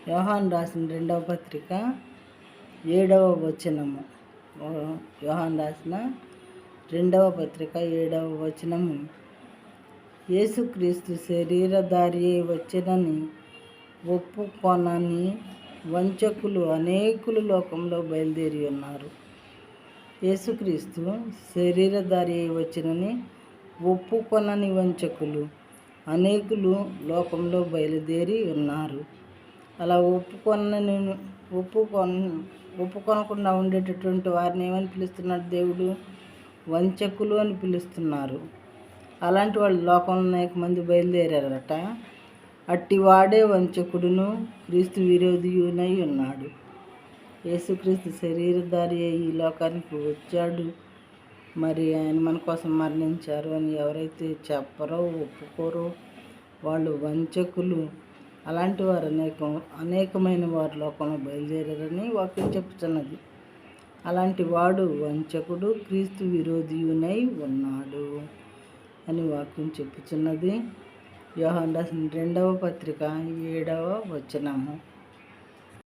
యోహాను రాసిన 2వ పత్రిక 7వ వచనము. యోహాను రాసిన 2వ పత్రిక 7వ వచనము. యేసుక్రీస్తు శరీరధారి వచ్చినని ఒప్పుకొనని వంచకులు అనేకులు లోకంలో బయలుదేరి ఉన్నారు. యేసుక్రీస్తు శరీరధారి వచ్చినని ఒప్పుకొనని వంచకులు అనేకులు లోకంలో బయలుదేరి ఉన్నారు. అలా ఒప్పుకొనకుండా ఉండేటటువంటి వారిని ఏమని పిలుస్తున్నాడు దేవుడు? వంచకులు అని పిలుస్తున్నారు. అలాంటి వాళ్ళు లోకంలో అనేక మంది బయలుదేరారట. అట్టివాడే వంచకుడును క్రీస్తు విరోధియునై ఉన్నాడు. యేసుక్రీస్తు శరీరధారి ఈ లోకానికి వచ్చాడు, మరి ఆయన మన కోసం మరణించారు అని ఎవరైతే చెప్పరో, ఒప్పుకోరో వాళ్ళు వంచకులు. అలాంటి వారు అనేకమైన వారు లోకంలో బయలుదేరారని వాక్యం చెప్తున్నది. అలాంటి వాడు వంచకుడు, క్రీస్తు విరోధియునై ఉన్నాడు అని వాక్యం చెప్పుచున్నది. యోహాను రాసిన 2వ పత్రిక 7వ వచనము.